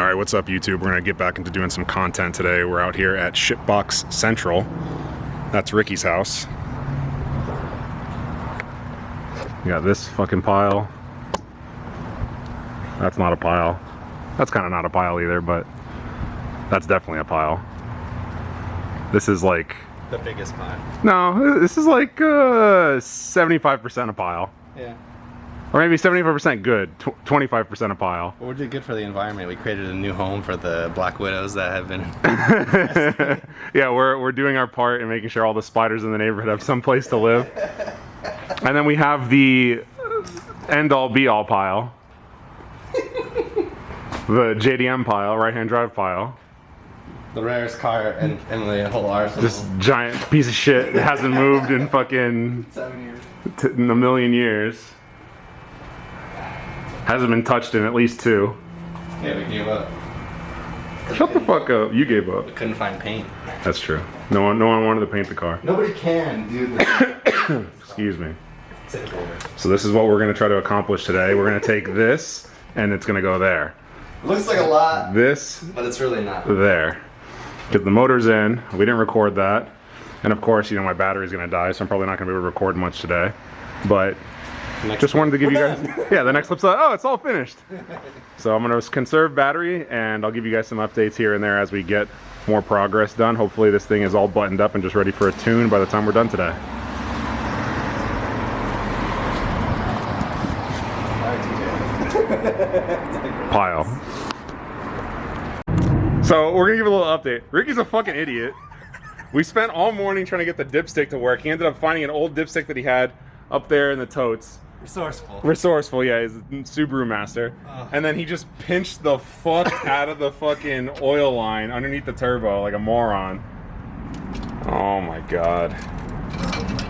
All right, what's up, YouTube? We're gonna get back into doing some content today. We're out here at Shitbox Central. That's Ricky's house. We got this fucking pile. That's not a pile. That's kind of not a pile either, but that's definitely a pile. This is like... the biggest pile. No, this is like 75% a pile. Yeah. Or maybe 75% good, 25% a pile. Well, we did good for the environment. We created a new home for the black widows that have been... Yeah, we're doing our part in making sure all the spiders in the neighborhood have some place to live. And then we have the end-all be-all pile. The JDM pile, right-hand drive pile. the rarest car in the whole arsenal. This giant piece of shit that hasn't moved in fucking 7 years. In a million years. Hasn't been touched in at least 2. Yeah, we gave up. Shut the fuck up. You gave up. We couldn't find paint. That's true. No one wanted to paint the car. Nobody can, dude. Excuse me. So this is what we're going to try to accomplish today. We're going to take this and it's going to go there. Looks like a lot. This, but it's really not. there. Because the motor's in. We didn't record that. And of course, you know, my battery's going to die, so I'm probably not going to be able to record much today. But just wanted to give you guys... Yeah, the next clip's like, oh, it's all finished. So I'm going to conserve battery, and I'll give you guys some updates here and there as we get more progress done. Hopefully this thing is all buttoned up and just ready for a tune by the time we're done today. Pile. So we're gonna give a little update. Ricky's a fucking idiot. We spent all morning trying to get the dipstick to work. He ended up finding an old dipstick that he had up there in the totes. Resourceful. Resourceful, yeah, he's a Subaru master. And then he just pinched the fuck out of the fucking oil line underneath the turbo like a moron. Oh my god.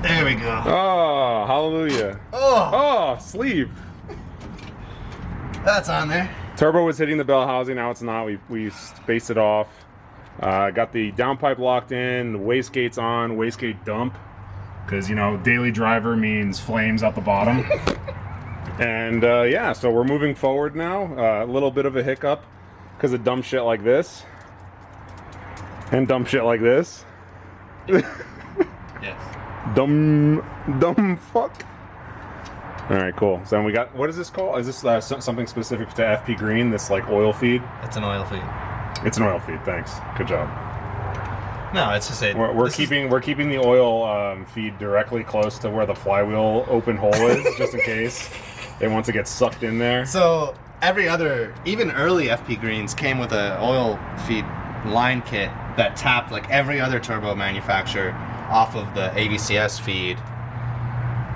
There we go. Oh, hallelujah. Oh, sleeve. That's on there. Turbo was hitting the bell housing, now it's not. We spaced it off. Got the downpipe locked in, the wastegate's on, wastegate dump. Because, you know, daily driver means flames out the bottom. And yeah, so we're moving forward now. A little bit of a hiccup because of dumb shit like this. And dumb shit like this. Yes. Dumb fuck. Alright, cool. So then we got, what is this called? Is this something specific to FP Green, this like oil feed? It's an oil feed. It's an oil feed, thanks. Good job. No, it's just a... We're keeping the oil feed directly close to where the flywheel open hole is, just in case it wants to get sucked in there. So every other, even early FP Greens came with an oil feed line kit that tapped like every other turbo manufacturer off of the AVCS feed,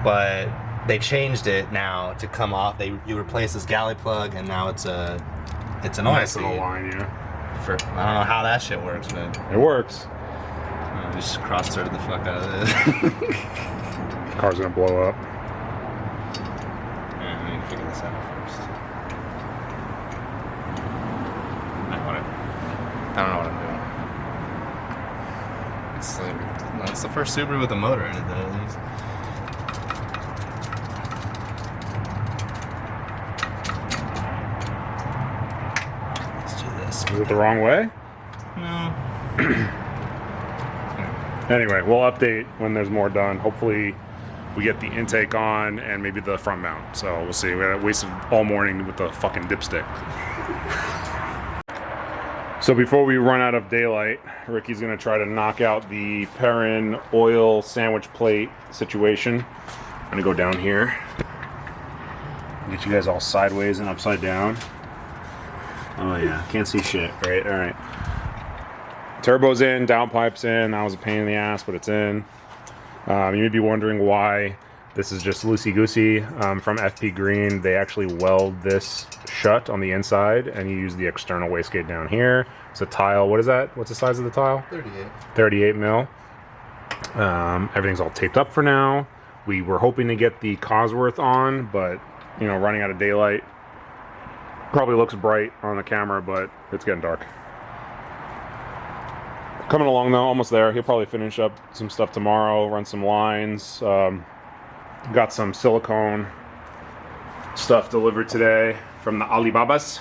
but they changed it now to come off. You replace this galley plug, and now it's an oil Nice feed. little line, yeah. I don't know how that shit works, but It works. I just cross-threaded the fuck out of this. Car's gonna blow up. Yeah, I need to figure this out first. I don't know what I'm doing. It's the first Subaru with a motor in it, though, at least. Let's do this. Is it the wrong way? No. Anyway, we'll update when there's more done. Hopefully we get the intake on and maybe the front mount. So we'll see. We wasted all morning with the fucking dipstick. So before we run out of daylight, Ricky's gonna try to knock out the Perrin oil sandwich plate situation. I'm gonna go down here. Get you guys all sideways and upside down. Oh yeah, can't see shit, right? All right. Turbo's in, downpipe's in. That was a pain in the ass, but it's in. You may be wondering why this is just loosey-goosey. From FP Green, they actually weld this shut on the inside, and you use the external wastegate down here. It's a tile. What is that? What's the size of the tile? 38. 38 mil. Everything's all taped up for now. We were hoping to get the Cosworth on, but, you know, running out of daylight. Probably looks bright on the camera, but it's getting dark. Coming along though, almost there. He'll probably finish up some stuff tomorrow, run some lines. Got some silicone stuff delivered today from the Alibabas.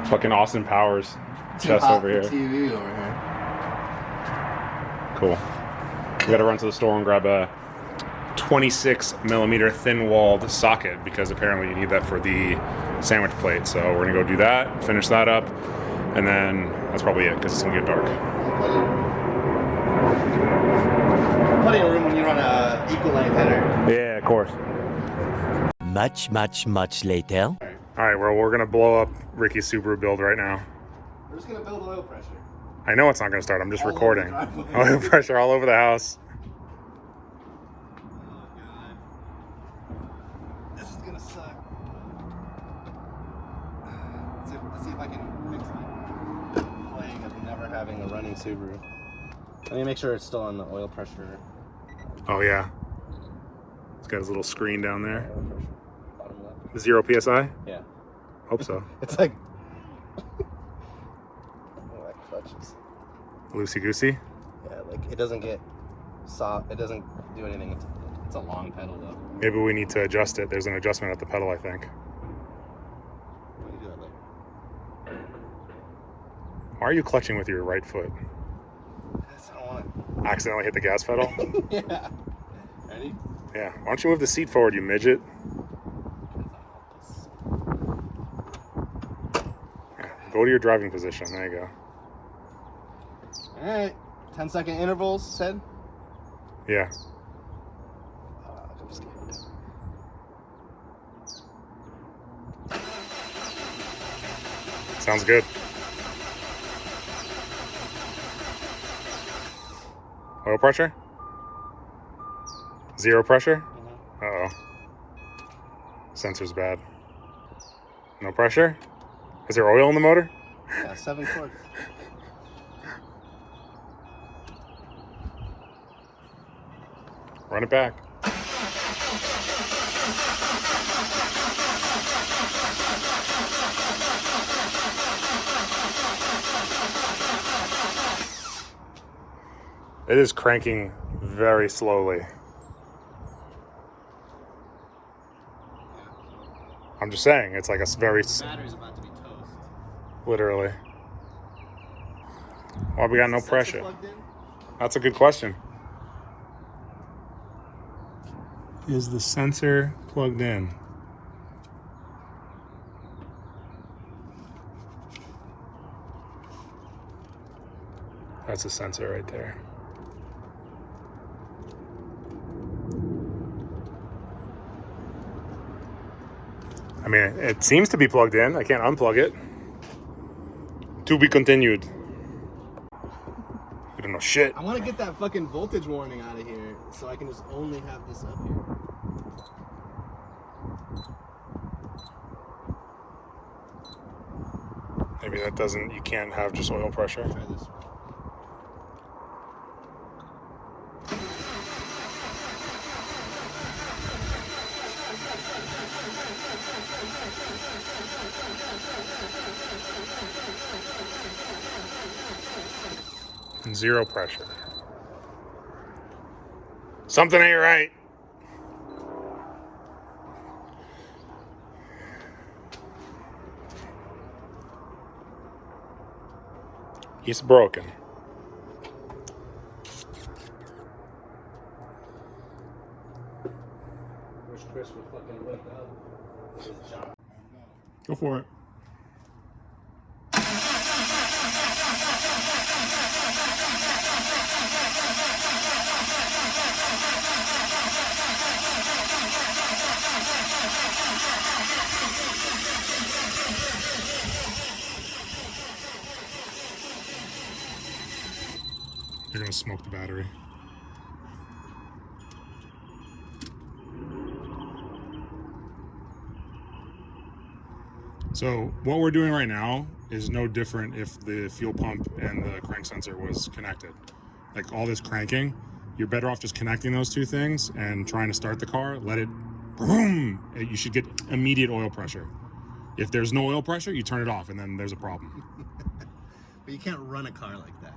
Fucking Austin Powers Too chest hot over for here. TV over here. Cool. We gotta run to the store and grab a 26 millimeter thin walled socket because apparently you need that for the sandwich plate. So we're gonna go do that, finish that up, and then that's probably it because it's gonna get dark. Plenty of room when you run a equal length header. Yeah, of course. Much later. All right, well, we're gonna blow up Ricky's Subaru build right now. We're just gonna build oil pressure. I know it's not gonna start. I'm just All over recording. the driveway. Oil pressure all over the house. Oh god. This is gonna suck. Let's see if I can fix my plague of never having a running Subaru. Let me make sure it's still on the oil pressure. Oh yeah. It's got his little screen down there. Oil pressure. Bottom left. 0 PSI? Yeah. Hope so. It's like oh, that clutches. Loosey goosey. Yeah, like it doesn't get soft. It doesn't do anything. It's a long pedal though. Maybe we need to adjust it. There's an adjustment at the pedal, I think. Let me do that later. Why are you clutching with your right foot? I just don't want Accidentally hit the gas pedal? it. Yeah. Ready? Yeah. Why don't you move the seat forward, you midget? Yeah. Go to your driving position. There you go. Alright. 10-second intervals said. Yeah. I'm scared. Sounds good. Oil pressure? 0 pressure? Uh-oh. Sensor's bad. No pressure? Is there oil in the motor? Yeah, 7 quarts. Run it back. It is cranking very slowly. I'm just saying, it's like a very, Battery's about to be toast. literally. Why we got no Sensor pressure? plugged in? That's a good question. Is the sensor plugged in? That's a sensor right there. I mean, it seems to be plugged in. I can't unplug it. To be continued. We don't know shit. I want to get that fucking voltage warning out of here so I can just only have this up here. Maybe that doesn't, you can't have just oil pressure. Try this one. Zero pressure. Something ain't right. He's broken. Wish Chris would fucking wake up. His job. Go for it. You're gonna smoke the battery. So what we're doing right now is no different if the fuel pump and the crank sensor was connected. Like all this cranking, you're better off just connecting those two things and trying to start the car, let it, boom, you should get immediate oil pressure. If there's no oil pressure, you turn it off and then there's a problem. But you can't run a car like that.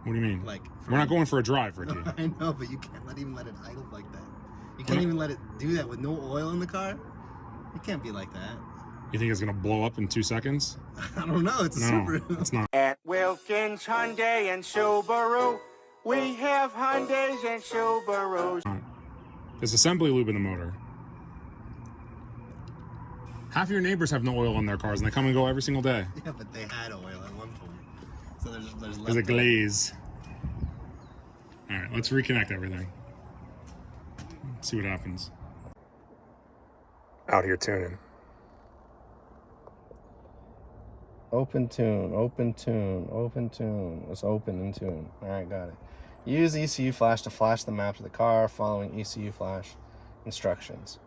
What do you mean? Like We're not going for a drive, Ricky. No, I know, but you can't even let it idle like that. You can't even let it do that with no oil in the car. You can't be like that. You think it's gonna blow up in 2 seconds? I don't know. It's a Subaru. It's not. At Wilkins Hyundai and Subaru, we have Hyundais and Subarus. There's assembly lube in the motor. Half of your neighbors have no oil in their cars, and they come and go every single day. Yeah, but they had oil at one point, so there's There's a glaze. All right, let's reconnect everything. See what happens. Out here tuning. Open tune, open tune, open tune. Let's open and tune. All right, got it. Use ECU flash to flash the map of the car following ECU flash instructions.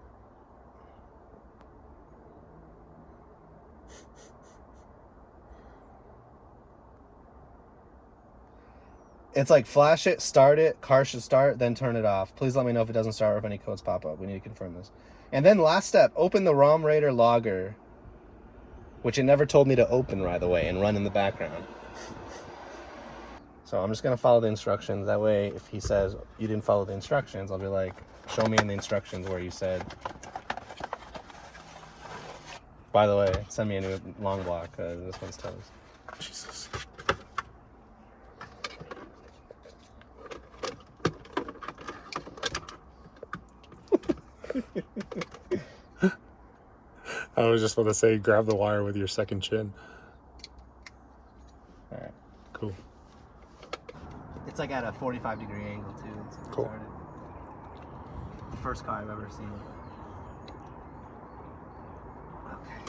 It's like flash it, start it, car should start, then turn it off. Please let me know if it doesn't start or if any codes pop up. We need to confirm this. And then last step, open the ROM Raider logger, which it never told me to open, by the way, and run in the background. So I'm just going to follow the instructions. That way, if he says you didn't follow the instructions, I'll be like, show me in the instructions where you said. By the way, send me a new long block, because this one's toast. Jesus. I was just about to say, grab the wire with your second chin. All right. Cool. It's like at a 45-degree angle, too. So Cool. The first car I've ever seen. Okay.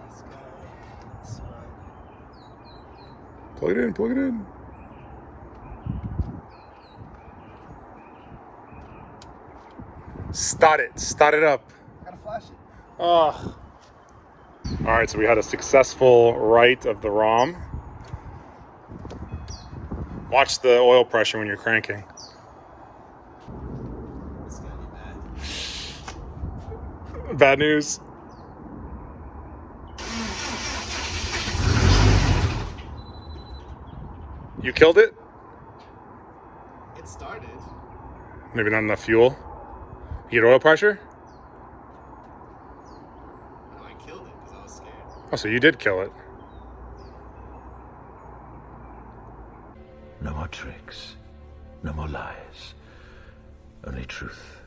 This guy. This one. Plug it in, plug it in. Start it up. Gotta flash it. Oh. All right, so we had a successful write of the ROM. Watch the oil pressure when you're cranking. It's gonna be bad. Bad news. You killed it? It started. Maybe not enough fuel. You get oil pressure? No, I killed it because I was scared. Oh, so you did kill it. No more tricks. No more lies. Only truth.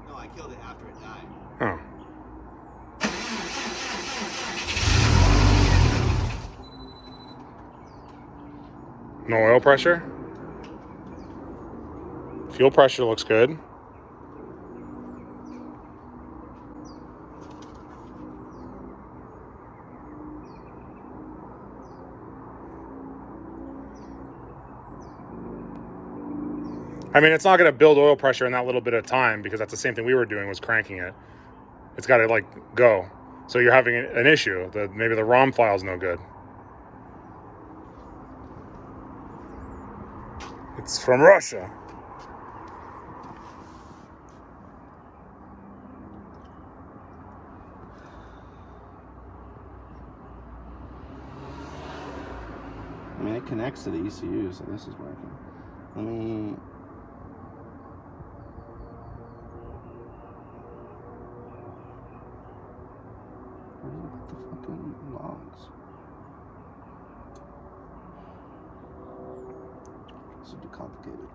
No, I killed it after it died. Oh. No oil pressure? Fuel pressure looks good. I mean, it's not going to build oil pressure in that little bit of time because that's the same thing we were doing was cranking it. It's got to like go. So you're having an issue. Maybe the ROM file's no good. It's from Russia. I mean, it connects to the ECU, so this is working. Let me... Where did I put the fucking logs? This would be complicated.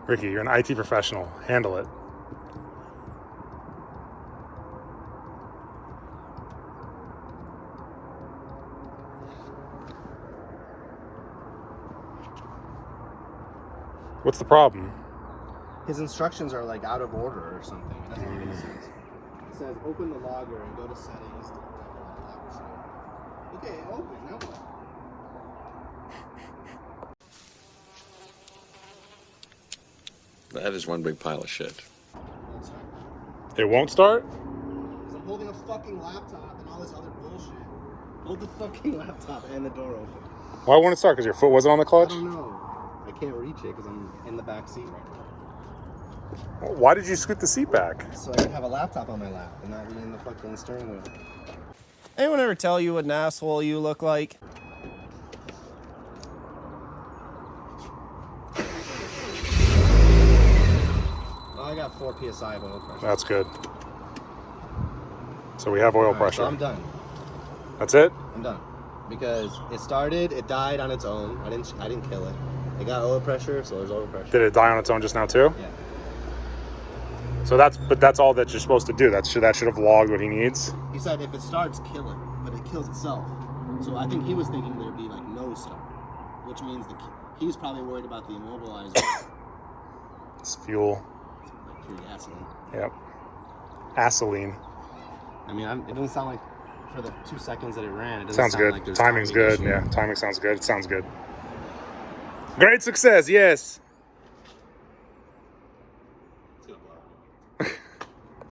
Ricky, you're an IT professional. Handle it. What's the problem? His instructions are like out of order or something. It doesn't make any sense. It says open the logger and go to settings. Okay, open. Now what? That is one big pile of shit. Won't start. It won't start? Because I'm holding a fucking laptop and all this other bullshit. Hold the fucking laptop and the door open. Why won't it start? Because your foot wasn't on the I clutch? don't know. I can't reach it because I'm in the back seat right now. Why did you scoot the seat back? So I could have a laptop on my lap and not be in the fucking steering wheel. Anyone ever tell you what an asshole you look like? I got 4 psi of oil pressure. That's good. So we have oil Alright, pressure. So I'm done. That's it? I'm done. Because it started, it died on its own. I didn't kill it. It got oil pressure, so there's oil pressure. Did it die on its own just now too? Yeah. So that's all that you're supposed to do. That should have logged what he needs. He said if it starts, kill it, but it kills itself. So I think he was thinking there'd be like no start, which means he was probably worried about the immobilizer. It's fuel. Like pure gasoline. Yep. Acetylene. I mean, it doesn't sound like for the 2 seconds that it ran, it doesn't Sounds sound good. like there's Timing's timing good. issue. Yeah, timing sounds good. It sounds good. Great success. Yes.